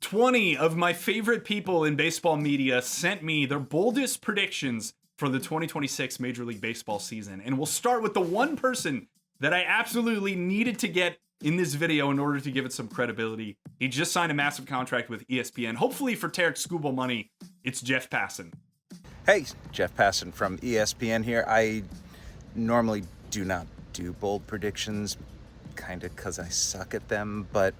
20 of my favorite people in baseball media sent me their boldest predictions for the 2026 Major League Baseball season. And we'll start with the one person that I absolutely needed to get in this video in order to give it some credibility. He just signed a massive contract with ESPN. Hopefully for Tarek Skubal money, it's Jeff Passan. Hey, Jeff Passan from ESPN here. I normally do not do bold predictions, kind of because I suck at them, but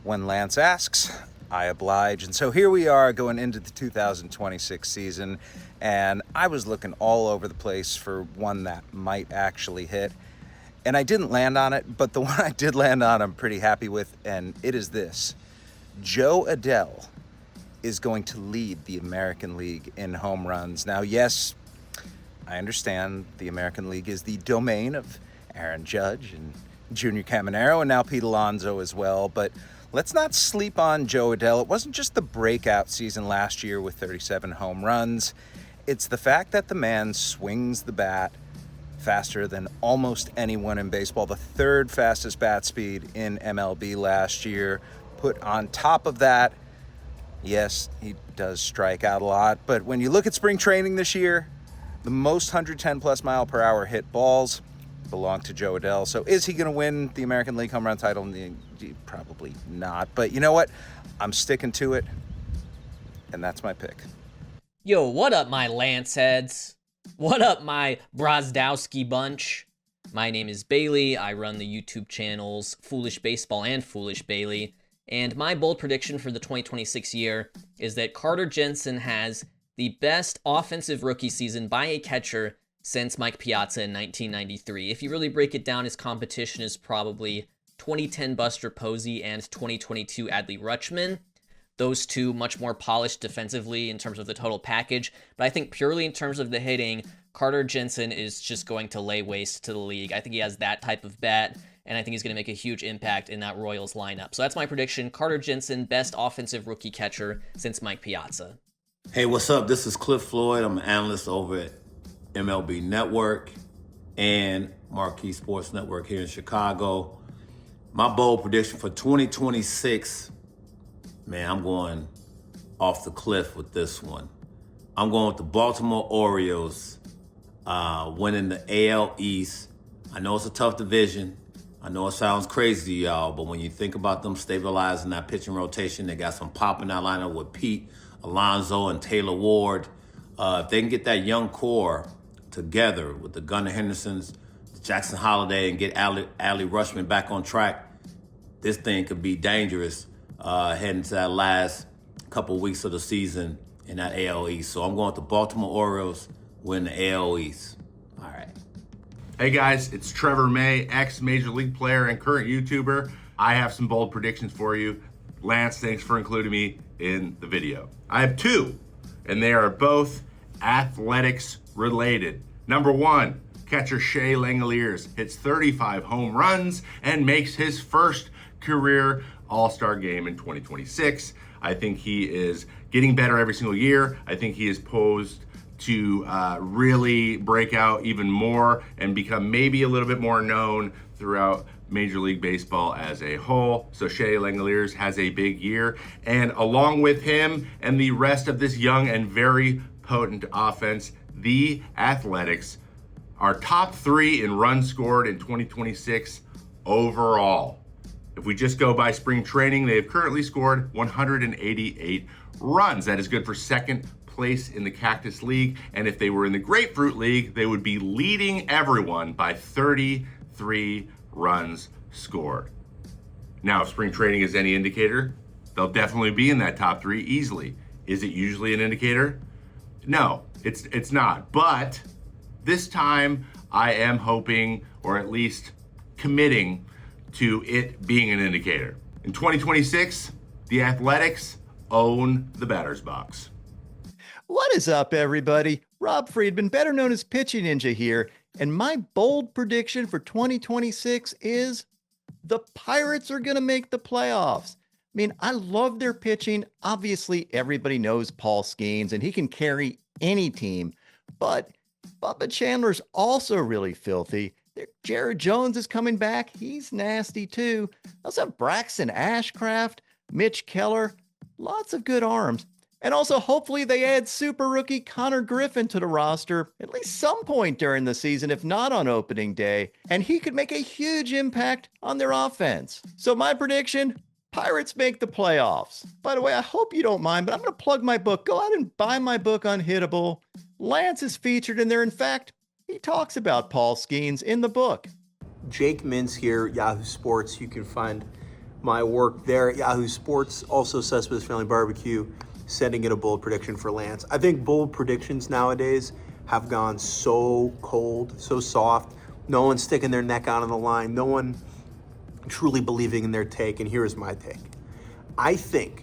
when Lance asks, I oblige. And so here we are going into the 2026 season, and I was looking all over the place for one that might actually hit. And I didn't land on it, but the one I did land on, I'm pretty happy with, and it is this. Jo Adell is going to lead the American League in home runs. Now, yes, I understand the American League is the domain of Aaron Judge and Junior Caminero and now Pete Alonso as well, but let's not sleep on Jo Adell. It wasn't just the breakout season last year with 37 home runs. It's the fact that the man swings the bat faster than almost anyone in baseball, the third fastest bat speed in MLB last year. Put on top of that, yes, he does strike out a lot, but when you look at spring training this year, the most 110 plus mile per hour hit balls belong to Jo Adell. So is he going to win the American League home run title? Probably not. But you know what? I'm sticking to it, and that's my pick. Yo, what up, my Lance heads? What up, my Brozdowski bunch? My name is Bailey. I run the YouTube channels Foolish Baseball and Foolish Bailey. And my bold prediction for the 2026 year is that Carter Jensen has the best offensive rookie season by a catcher since Mike Piazza in 1993. If you really break it down, his competition is probably 2010 Buster Posey and 2022 Adley Rutschman. Those two much more polished defensively in terms of the total package. But I think purely in terms of the hitting, Carter Jensen is just going to lay waste to the league. I think he has that type of bat, and I think he's going to make a huge impact in that Royals lineup. So that's my prediction. Carter Jensen, best offensive rookie catcher since Mike Piazza. Hey, what's up? This is Cliff Floyd. I'm an analyst over at MLB Network and Marquee Sports Network here in Chicago. My bold prediction for 2026, man, I'm going off the cliff with this one. I'm going with the Baltimore Orioles winning the AL East. I know it's a tough division. I know it sounds crazy to y'all, but when you think about them stabilizing that pitching rotation, they got some pop in that lineup with Pete Alonso and Taylor Ward. If they can get that young core together with the Gunnar Hendersons, Jackson Holiday, and get Adley Rutschman back on track, this thing could be dangerous heading to that last couple weeks of the season in that AL East. So I'm going with the Baltimore Orioles win the AL East. All right. Hey guys, it's Trevor May, ex-Major League player and current YouTuber. I have some bold predictions for you. Lance, thanks for including me in the video. I have two, and they are both athletics related. Number one, catcher Shea Langeliers hits 35 home runs and makes his first career All-Star game in 2026. I think he is getting better every single year. I think he is posed to really break out even more and become maybe a little bit more known throughout Major League Baseball as a whole. So Shea Langeliers has a big year. And along with him and the rest of this young and very potent offense, the Athletics are top 3 in runs scored in 2026 overall. If we just go by spring training, they have currently scored 188 runs. That is good for second place in the Cactus League. And if they were in the Grapefruit League, they would be leading everyone by 33 runs scored. Now, if spring training is any indicator, they'll definitely be in that top 3 easily. Is it usually an indicator? No, it's not. But this time I am hoping, or at least committing to it being an indicator. In 2026, the Athletics own the batter's box. What is up, everybody? Rob Friedman, better known as Pitching Ninja here, and my bold prediction for 2026 is the Pirates are going to make the playoffs. I mean, I love their pitching. Obviously, everybody knows Paul Skeens, and he can carry any team, but Bubba Chandler's also really filthy. Jared Jones is coming back. He's nasty too. I also have Braxton Ashcraft, Mitch Keller. lots of good arms. And also, hopefully, they add super rookie Connor Griffin to the roster at least some point during the season, if not on opening day, and he could make a huge impact on their offense. So my prediction, Pirates make the playoffs. By the way, I hope you don't mind, but I'm going to plug my book. Go out and buy my book, Unhittable. Lance is featured in there. In fact, he talks about Paul Skeens in the book. Jake Mintz here, Yahoo Sports. You can find my work there at Yahoo Sports. Also, Cespedes Family Barbecue, sending in a bold prediction for Lance. I think bold predictions nowadays have gone so cold, so soft. No one's sticking their neck out on the line. No one truly believing in their take. And here's my take. I think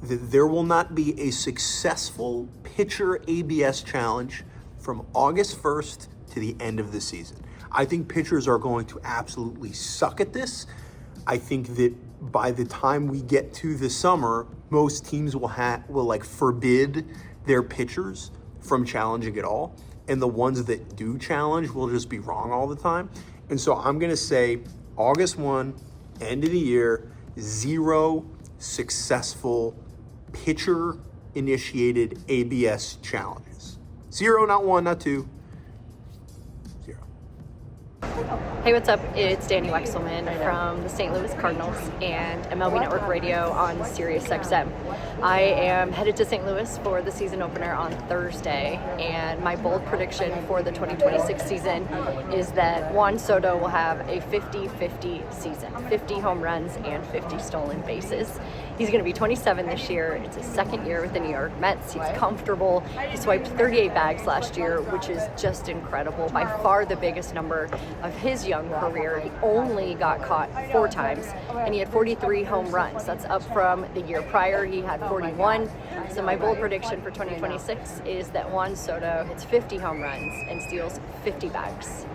that there will not be a successful pitcher ABS challenge from August 1st to the end of the season. I think pitchers are going to absolutely suck at this. I think that by the time we get to the summer, most teams will forbid their pitchers from challenging at all. And the ones that do challenge will just be wrong all the time. And so I'm going to say August 1, end of the year, 0 successful pitcher-initiated ABS challenges. 0, not 1, not 2. 0. Hey, what's up? It's Dani Wexelman from the St. Louis Cardinals and MLB Network Radio on Sirius XM. I am headed to St. Louis for the season opener on Thursday, and my bold prediction for the 2026 season is that Juan Soto will have a 50-50 season, 50 home runs and 50 stolen bases. He's going to be 27 this year. It's his second year with the New York Mets. He's comfortable. He swiped 38 bags last year, which is just incredible. By far the biggest number of his young career. He only got caught 4 times, and he had 43 home runs. That's up from the year prior. He had 41. So my bold prediction for 2026 is that Juan Soto hits 50 home runs and steals 50 bags.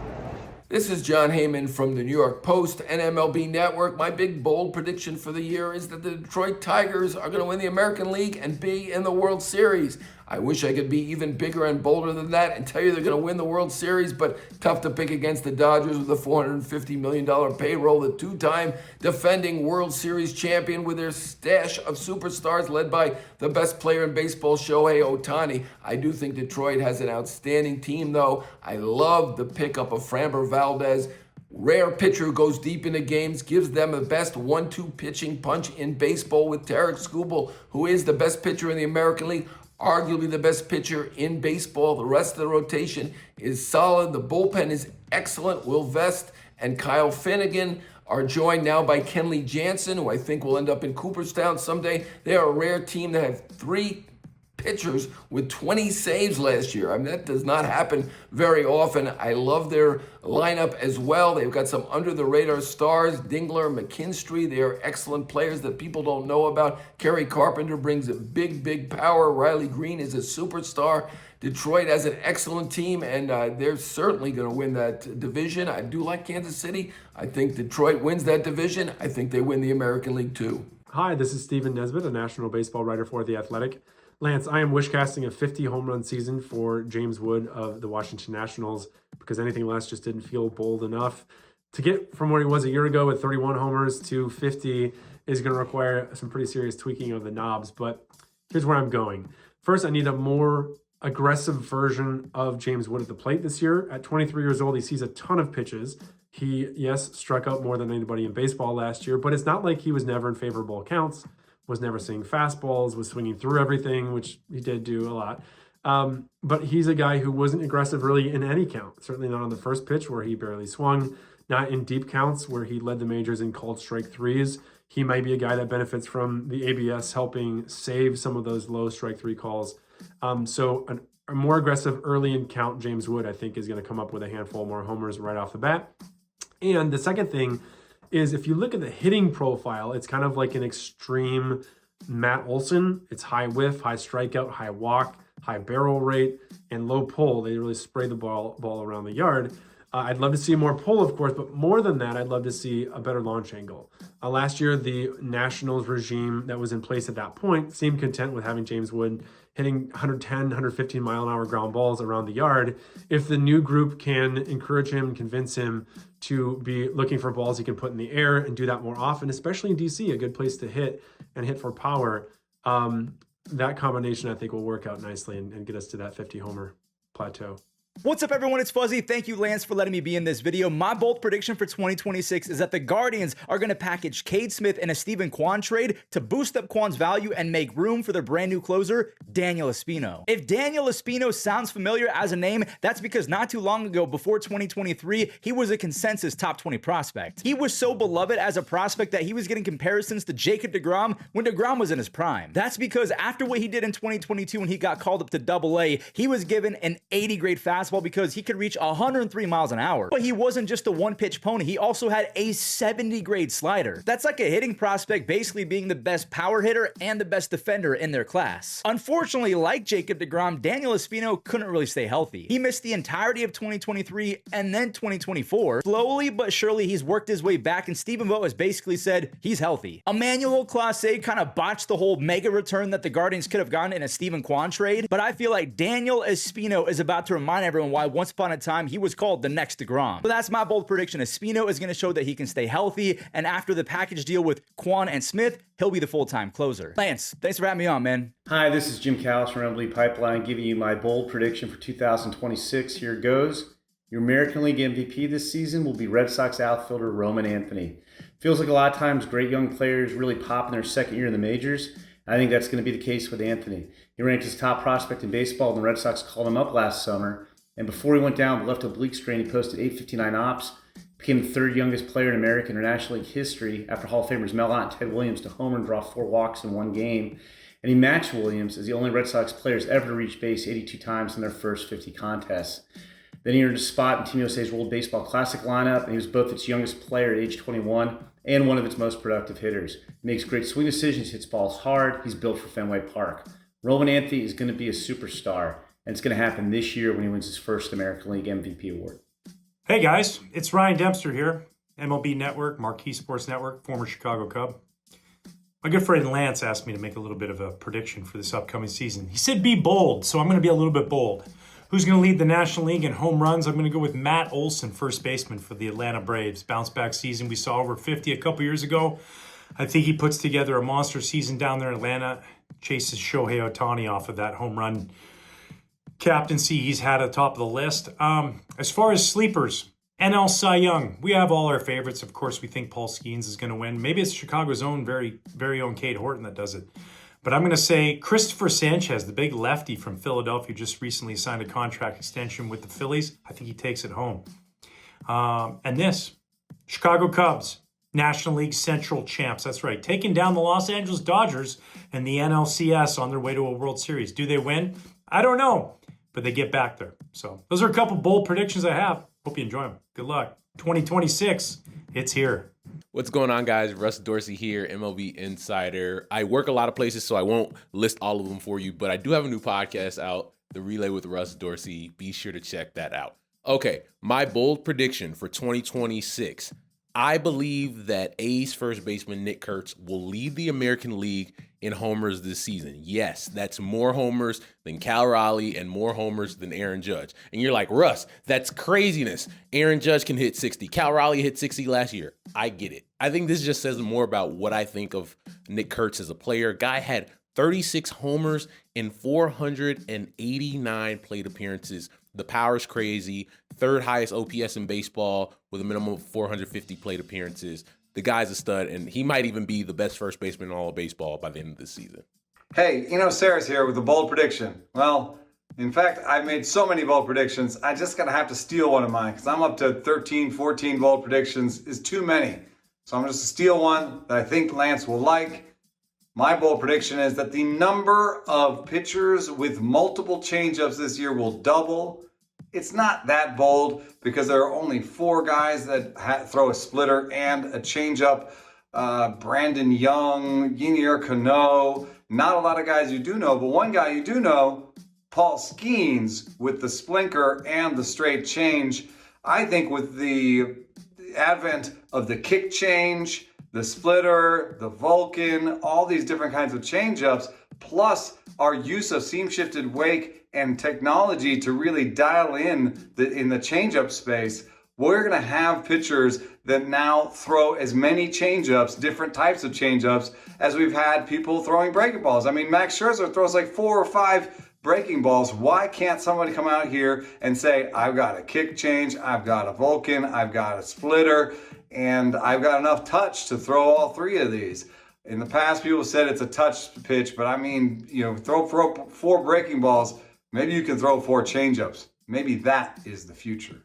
This is Jon Heyman from the New York Post and MLB Network. My big bold prediction for the year is that the Detroit Tigers are going to win the American League and be in the World Series. I wish I could be even bigger and bolder than that and tell you they're going to win the World Series, but tough to pick against the Dodgers with a $450 million payroll, the 2-time defending World Series champion with their stash of superstars led by the best player in baseball, Shohei Ohtani. I do think Detroit has an outstanding team, though. I love the pickup of Framber Valdez. Rare pitcher who goes deep into games, gives them the best 1-2 pitching punch in baseball with Tarek Skubal, who is the best pitcher in the American League. Arguably the best pitcher in baseball. The rest of the rotation is solid. The bullpen is excellent. Will Vest and Kyle Finnegan are joined now by Kenley Jansen, who I think will end up in Cooperstown someday. They are a rare team that have 3 pitchers with 20 saves last year. I mean, that does not happen very often. I love their lineup as well. They've got some under-the-radar stars, Dingler, McKinstry. They are excellent players that people don't know about. Kerry Carpenter brings a big power. Riley Green is a superstar. Detroit has an excellent team, and they're certainly going to win that division. I do like Kansas City. I think Detroit wins that division. I think they win the American League too. Hi, this is Stephen Nesbitt, a national baseball writer for The Athletic. Lance, I am wishcasting a 50 home run season for James Wood of the Washington Nationals because anything less just didn't feel bold enough. To get from where he was a year ago with 31 homers to 50 is going to require some pretty serious tweaking of the knobs, but here's where I'm going. First, I need a more aggressive version of James Wood at the plate this year. At 23 years old, he sees a ton of pitches. He, yes, struck out more than anybody in baseball last year, but it's not like he was never in favorable accounts, was never seeing fastballs, was swinging through everything, which he did do a lot. But he's a guy who wasn't aggressive really in any count, certainly not on the first pitch where he barely swung, not in deep counts where he led the majors in called strike threes. He might be a guy that benefits from the ABS helping save some of those low strike 3 calls. So a more aggressive early in count James Wood, I think, is going to come up with a handful more homers right off the bat. And the second thing is if you look at the hitting profile, it's kind of like an extreme Matt Olson. It's high whiff, high strikeout, high walk, high barrel rate, and low pull. They really spray the ball around the yard. I'd love to see more pull, of course, but more than that, I'd love to see a better launch angle. Last year, the Nationals regime that was in place at that point seemed content with having James Wood hitting 110, 115 mile an hour ground balls around the yard. If the new group can encourage him and convince him to be looking for balls he can put in the air and do that more often, especially in DC, a good place to hit and hit for power, That combination, I think, will work out nicely and get us to that 50 homer plateau. What's up, everyone? It's Fuzzy. Thank you, Lance, for letting me be in this video. My bold prediction for 2026 is that the Guardians are going to package Cade Smith in a Steven Kwan trade to boost up Kwan's value and make room for their brand new closer, Daniel Espino. If Daniel Espino sounds familiar as a name, that's because not too long ago, before 2023, he was a consensus top 20 prospect. He was so beloved as a prospect that he was getting comparisons to Jacob deGrom when deGrom was in his prime. That's because after what he did in 2022 when he got called up to AA, he was given an 80 grade fastball because he could reach 103 miles an hour. But he wasn't just a one-pitch pony, he also had a 70 grade slider. That's like a hitting prospect basically being the best power hitter and the best defender in their class. Unfortunately, like Jacob deGrom, Daniel Espino couldn't really stay healthy. He missed the entirety of 2023 and then 2024. Slowly but surely, he's worked his way back, and Stephen Vogt has basically said he's healthy. Emmanuel Clase kind of botched the whole mega return that the Guardians could have gotten in a Steven Kwan trade, but I feel like Daniel Espino is about to remind everyone why once upon a time he was called the next deGrom. So that's my bold prediction. Espino is going to show that he can stay healthy, and after the package deal with Kwan and Smith, he'll be the full-time closer. Lance, thanks for having me on, man. Hi, this is Jim Callis from MLB Pipeline giving you my bold prediction for 2026. Here it goes. Your American League MVP this season will be Red Sox outfielder Roman Anthony. Feels like a lot of times great young players really pop in their second year in the majors. I think that's going to be the case with Anthony. He ranked as top prospect in baseball, and the Red Sox called him up last summer. And before he went down with left oblique strain, he posted 859 ops, became the third youngest player in American or National League history after Hall of Famers Mel Ott and Ted Williams to homer and draw 4 walks in one game. And he matched Williams as the only Red Sox players ever to reach base 82 times in their first 50 contests. Then he earned a spot in Team USA's World Baseball Classic lineup, and he was both its youngest player at age 21 and one of its most productive hitters. He makes great swing decisions, hits balls hard, he's built for Fenway Park. Roman Anthony is going to be a superstar, and it's going to happen this year when he wins his first American League MVP award. Hey guys, it's Ryan Dempster here, MLB Network, Marquee Sports Network, former Chicago Cub. My good friend Lance asked me to make a little bit of a prediction for this upcoming season. He said be bold, so I'm going to be a little bit bold. Who's going to lead the National League in home runs? I'm going to go with Matt Olson, first baseman for the Atlanta Braves. Bounce back season. We saw over 50 a couple years ago. I think he puts together a monster season down there in Atlanta. Chases Shohei Ohtani off of that home run captaincy he's had at the top of the list. As far as sleepers, NL Cy Young. We have all our favorites. Of course, we think Paul Skeens is going to win. Maybe it's Chicago's own very own Cade Horton that does it. But I'm going to say Christopher Sanchez, the big lefty from Philadelphia, just recently signed a contract extension with the Phillies. I think he takes it home. And this, Chicago Cubs, National League Central champs. That's right, taking down the Los Angeles Dodgers and the NLCS on their way to a World Series. Do they win? I don't know, but they get back there. So those are a couple bold predictions I have. Hope you enjoy them. Good luck. 2026, it's here. What's going on, guys? Russ Dorsey here, MLB Insider. I work a lot of places, so I won't list all of them for you, but I do have a new podcast out, The Relay with Russ Dorsey. Be sure to check that out. Okay, my bold prediction for 2026. I believe that A's first baseman Nick Kurtz will lead the American League in homers this season. Yes, that's more homers than Cal Raleigh and more homers than Aaron Judge. And you're like, Russ, that's craziness. Aaron Judge can hit 60. Cal Raleigh hit 60 last year. I get it. I think this just says more about what I think of Nick Kurtz as a player. Guy had 36 homers in 489 plate appearances. The power's crazy. Third highest OPS in baseball with a minimum of 450 plate appearances. The guy's a stud, and he might even be the best first baseman in all of baseball by the end of this season. Hey, Eno Sarris here with a bold prediction. Well, in fact, I've made so many bold predictions, I just gotta have to steal one of mine because I'm up to 13, 14 bold predictions is too many. So I'm just gonna steal one that I think Lance will like. My bold prediction is that the number of pitchers with multiple changeups this year will double. It's not that bold because there are only 4 guys that throw a splitter and a changeup. Brandon Young, Yinier Cano, not a lot of guys you do know, but one guy you do know, Paul Skeens with the splinker and the straight change. I think with the advent of the kick change, the splitter, the Vulcan, all these different kinds of changeups, plus our use of seam shifted wake and technology to really dial in the changeup space, we're going to have pitchers that now throw as many changeups, different types of changeups, as we've had people throwing breaking balls. I mean, Max Scherzer throws like 4 or 5 breaking balls. Why can't somebody come out here and say, I've got a kick change, I've got a Vulcan, I've got a splitter, and I've got enough touch to throw all 3 of these? In the past, people said it's a touch pitch, but I mean, throw 4 breaking balls. Maybe you can throw 4 changeups. Maybe that is the future.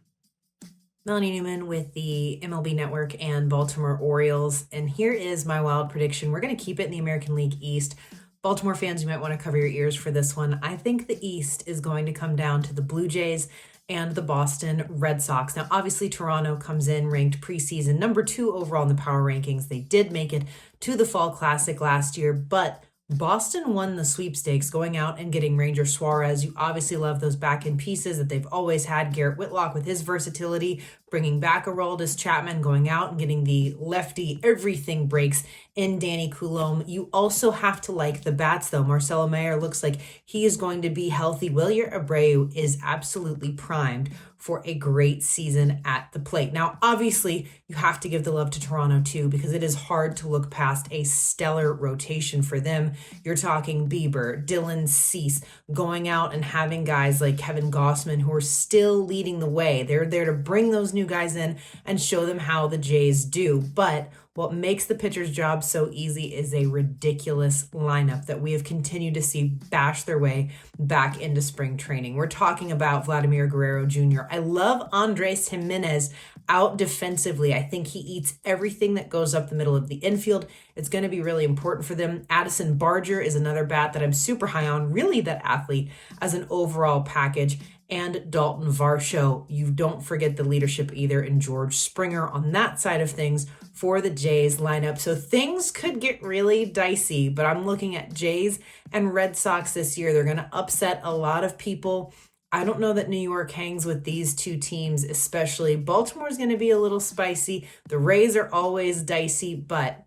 Melanie Newman with the MLB Network and Baltimore Orioles. And here is my wild prediction. We're going to keep it in the American League East. Baltimore fans, you might want to cover your ears for this one. I think the East is going to come down to the Blue Jays and the Boston Red Sox. Now, obviously, Toronto comes in ranked preseason number 2 overall in the power rankings. They did make it to the Fall Classic last year, but Boston won the sweepstakes going out and getting Ranger Suarez. You obviously love those back-end pieces that they've always had. Garrett Whitlock with his versatility, bringing back Aroldis Chapman, going out and getting the lefty everything breaks in Danny Coulombe. You also have to like the bats, though. Marcelo Mayer looks like he is going to be healthy. Wilyer Abreu is absolutely primed for a great season at the plate. Now, obviously, you have to give the love to Toronto, too, because it is hard to look past a stellar rotation for them. You're talking Bieber, Dylan Cease, going out and having guys like Kevin Gossman who are still leading the way. They're there to bring those new guys in and show them how the Jays do. But what makes the pitcher's job so easy is a ridiculous lineup that we have continued to see bash their way back into spring training. We're talking about Vladimir Guerrero Jr. I love Andres Jimenez out defensively. I think he eats everything that goes up the middle of the infield. It's going to be really important for them. Addison Barger is another bat that I'm super high on, really that athlete as an overall package. And Dalton Varsho. You don't forget the leadership either in George Springer on that side of things for the Jays lineup. So things could get really dicey, but I'm looking at Jays and Red Sox this year. They're going to upset a lot of people. I don't know that New York hangs with these 2 teams, especially. Baltimore's going to be a little spicy. The Rays are always dicey, but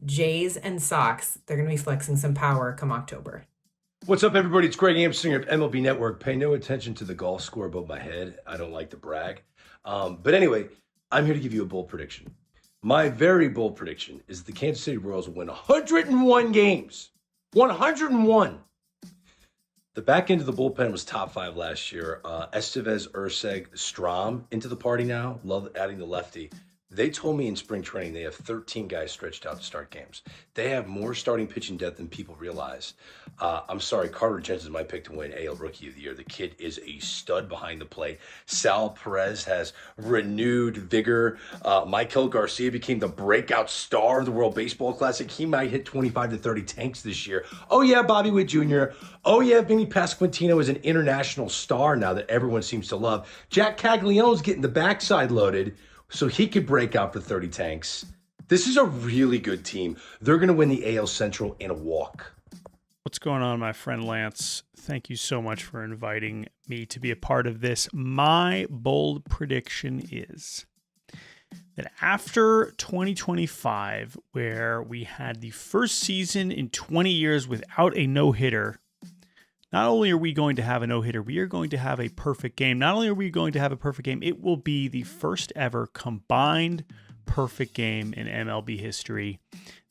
Jays and Sox, they're going to be flexing some power come October. What's up, everybody? It's Greg Amsinger of MLB Network. Pay no attention to the golf score above my head. I don't like to brag. But anyway, I'm here to give you a bold prediction. My very bold prediction is the Kansas City Royals will win 101 games. 101. The back end of the bullpen was top 5 last year. Estevez, Urseg, Strom into the party now. Love adding the lefty. They told me in spring training they have 13 guys stretched out to start games. They have more starting pitching depth than people realize. I'm sorry, Carter Jensen's my pick to win AL Rookie of the Year. The kid is a stud behind the plate. Sal Perez has renewed vigor. Michael Garcia became the breakout star of the World Baseball Classic. He might hit 25 to 30 tanks this year. Oh yeah, Bobby Witt Jr. Oh yeah, Vinny Pasquantino is an international star now that everyone seems to love. Jack Caglianone's getting the backside loaded so he could break out for 30 tanks. This is a really good team. They're going to win the AL Central in a walk. What's going on, my friend Lance? Thank you so much for inviting me to be a part of this. My bold prediction is that after 2025, where we had the first season in 20 years without a no-hitter, not only are we going to have a no-hitter, we are going to have a perfect game. Not only are we going to have a perfect game, it will be the first ever combined perfect game in MLB history.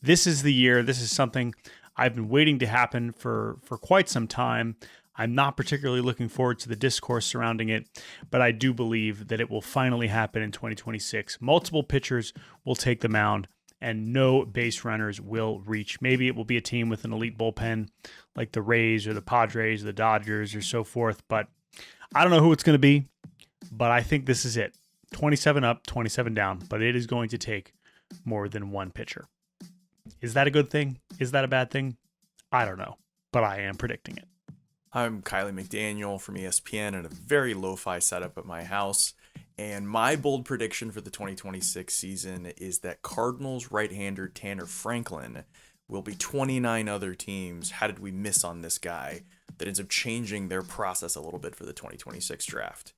This is the year. This is something I've been waiting to happen for quite some time. I'm not particularly looking forward to the discourse surrounding it, but I do believe that it will finally happen in 2026. Multiple pitchers will take the mound, and no base runners will reach. Maybe it will be a team with an elite bullpen like the Rays or the Padres or the Dodgers or so forth, but I don't know who it's going to be, but I think this is it. 27 up, 27 down, but it is going to take more than one pitcher. Is that a good thing? Is that a bad thing? I don't know, but I am predicting it. I'm Kiley McDaniel from ESPN in a very lo-fi setup at my house. And my bold prediction for the 2026 season is that Cardinals right-hander Tanner Franklin will be 29 other teams. How did we miss on this guy? That ends up changing their process a little bit for the 2026 draft.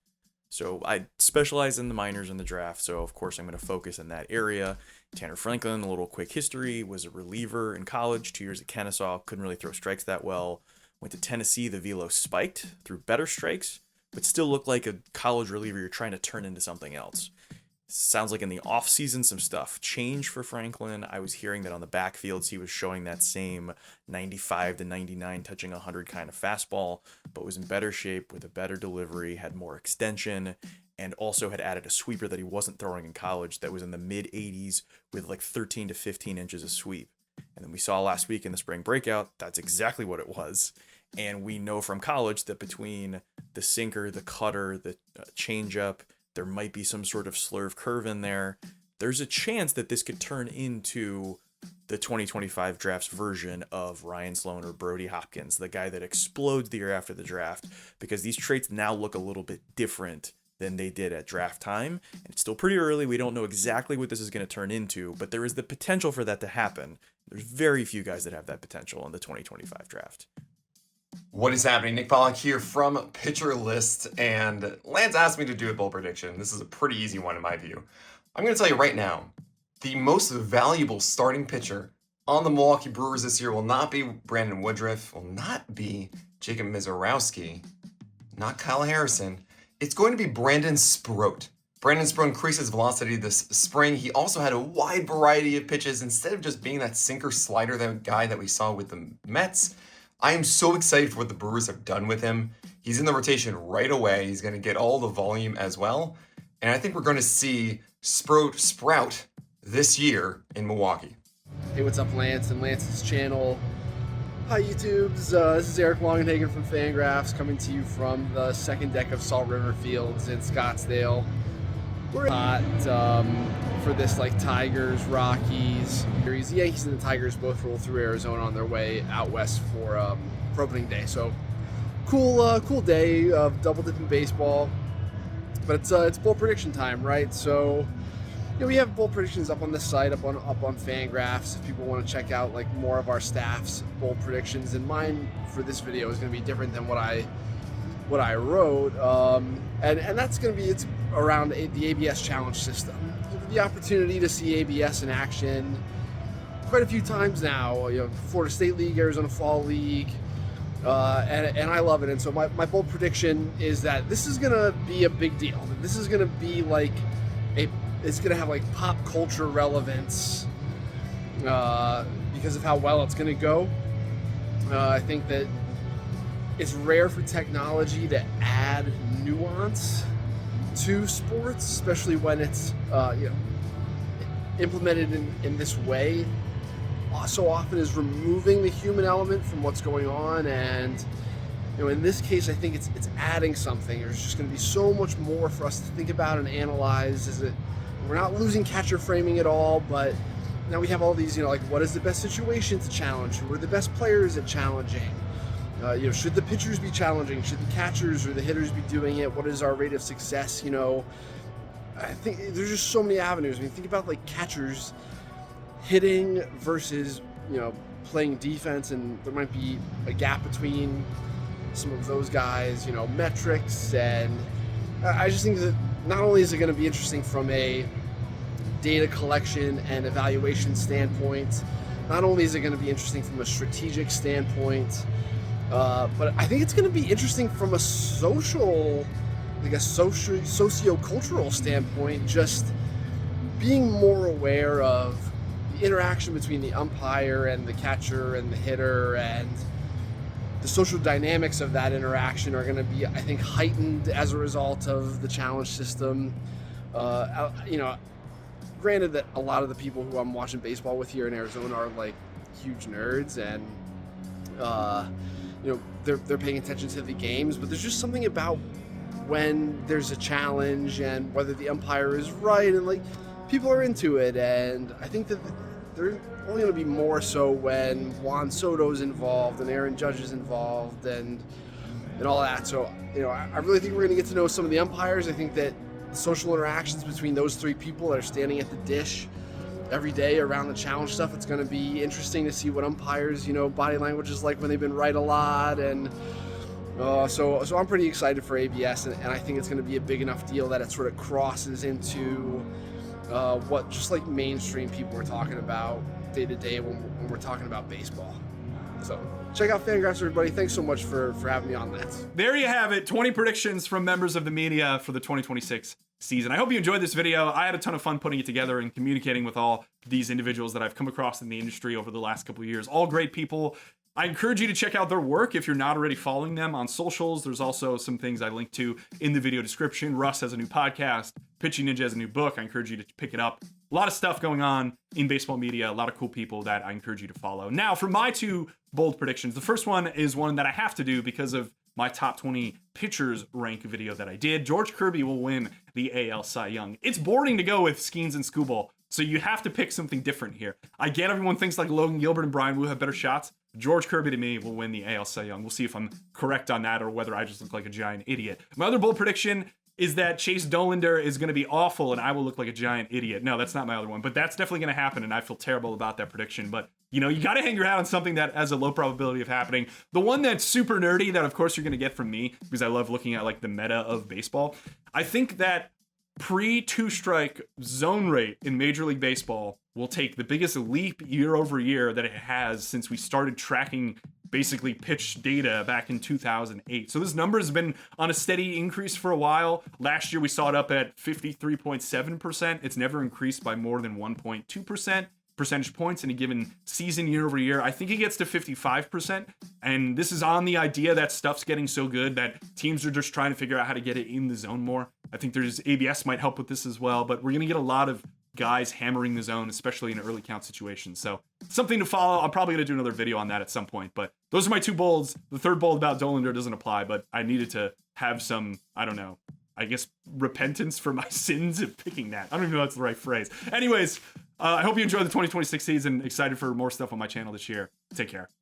So I specialize in the minors in the draft, so of course I'm going to focus in that area. Tanner Franklin, a little quick history, was a reliever in college, 2 years at Kennesaw, couldn't really throw strikes that well. Went to Tennessee, the velo spiked, threw better strikes, but still looked like a college reliever you're trying to turn into something else. Sounds like in the offseason some stuff changed for Franklin. I was hearing that on the backfields he was showing that same 95 to 99 touching 100 kind of fastball, but was in better shape with a better delivery, had more extension, and also had added a sweeper that he wasn't throwing in college that was in the mid 80s with like 13 to 15 inches of sweep. And then we saw last week in the spring breakout, that's exactly what it was. And we know from college that between the sinker, the cutter, the changeup, there might be some sort of slurve curve in there. There's a chance that this could turn into the 2025 draft's version of Ryan Sloan or Brody Hopkins, the guy that explodes the year after the draft, because these traits now look a little bit different than they did at draft time. And it's still pretty early. We don't know exactly what this is going to turn into, but there is the potential for that to happen. There's very few guys that have that potential in the 2025 draft. What is happening? Nick Pollack here from Pitcher List, and Lance asked me to do a bold prediction. This is a pretty easy one in my view. I'm going to tell you right now, the most valuable starting pitcher on the Milwaukee Brewers this year will not be Brandon Woodruff, will not be Jacob Mizorowski, not Kyle Harrison. It's going to be Brandon Sproat. Brandon Sproat increased his velocity this spring. He also had a wide variety of pitches instead of just being that sinker slider, that guy that we saw with the Mets. I am so excited for what the Brewers have done with him. He's in the rotation right away. He's going to get all the volume as well. And I think we're going to see Sprout sprout this year in Milwaukee. Hey, what's up, Lance and Lance's channel? Hi, YouTubes. This is Eric Longenhagen from Fangraphs coming to you from the second deck of Salt River Fields in Scottsdale. We're hot for this Tigers, Rockies series. The Yankees and the Tigers both roll through Arizona on their way out west for opening day. So cool day of double dipping baseball. But it's bold prediction time, right? So we have bold predictions up on this site, up on Fangraphs. If people want to check out more of our staff's bold predictions, and mine for this video is going to be different than what I wrote, and that's going to be around the ABS challenge system. The opportunity to see ABS in action quite a few times now. Florida State League, Arizona Fall League, and I love it. And so my bold prediction is that this is going to be a big deal. This is going to be it's going to have pop culture relevance because of how well it's going to go. I think that it's rare for technology to add nuance to sports, especially when it's implemented in this way. So often is removing the human element from what's going on, and in this case, I think it's adding something. There's just going to be so much more for us to think about and analyze. We're not losing catcher framing at all, but now we have all these, what is the best situation to challenge? Who are the best players at challenging? Should the pitchers be challenging? Should the catchers or the hitters be doing it? What is our rate of success? I think there's just so many avenues. Think about catchers hitting versus, playing defense, and there might be a gap between some of those guys, metrics. And I just think that not only is it going to be interesting from a data collection and evaluation standpoint, not only is it going to be interesting from a strategic standpoint, but I think it's going to be interesting from a socio-cultural standpoint, just being more aware of the interaction between the umpire and the catcher and the hitter, and the social dynamics of that interaction are going to be, I think, heightened as a result of the challenge system. Granted that a lot of the people who I'm watching baseball with here in Arizona are huge nerds, and they're paying attention to the games, but there's just something about when there's a challenge and whether the umpire is right, and people are into it. And I think that they're only going to be more so when Juan Soto's involved and Aaron Judge is involved and all that. So I really think we're going to get to know some of the umpires. I think that the social interactions between those three people that are standing at the dish every day around the challenge stuff, it's going to be interesting to see what umpires, body language is like when they've been right a lot. And so I'm pretty excited for ABS, and I think it's going to be a big enough deal that it sort of crosses into what just mainstream people are talking about day to day when we're talking about baseball. So check out Fangraphs, everybody. Thanks so much for having me on that. There you have it. 20 predictions from members of the media for the 2026 season. I hope you enjoyed this video. I had a ton of fun putting it together and communicating with all these individuals that I've come across in the industry over the last couple of years. All great people. I encourage you to check out their work if you're not already following them on socials. There's also some things I linked to in the video description. Russ has a new podcast. Pitching Ninja has a new book. I encourage you to pick it up. A lot of stuff going on in baseball media, a lot of cool people that I encourage you to follow. Now, for my 2 bold predictions, the first one is one that I have to do because of my top 20 pitchers rank video that I did. George Kirby will win the AL Cy Young. It's boring to go with Skeens and Skubal, so you have to pick something different here. I get everyone thinks like Logan Gilbert and Brian Wu have better shots. George Kirby to me will win the AL Cy Young. We'll see if I'm correct on that or whether I just look like a giant idiot. My other bold prediction is that Chase Dollander is going to be awful and I will look like a giant idiot. No, that's not my other one, but that's definitely going to happen and I feel terrible about that prediction. But, you know, you got to hang your hat on something that has a low probability of happening. The one that's super nerdy that, of course, you're going to get from me because I love looking at, like, the meta of baseball. I think that pre-2-strike zone rate in Major League Baseball will take the biggest leap year over year that it has since we started tracking basically pitch data back in 2008. So this number has been on a steady increase for a while. Last year we saw it up at 53.7%. It's never increased by more than 1.2% percentage points in a given season year over year. I think it gets to 55%. And this is on the idea that stuff's getting so good that teams are just trying to figure out how to get it in the zone more. I think there's ABS might help with this as well, but we're going to get a lot of guys hammering the zone, especially in early count situations. So something to follow. I'm probably going to do another video on that at some point, but those are my 2 bolds. The third bold about Dollander doesn't apply, but I needed to have some, I don't know, I guess repentance for my sins of picking that. I don't even know if that's the right phrase. Anyways, I hope you enjoyed the 2026 season. Excited for more stuff on my channel this year. Take care.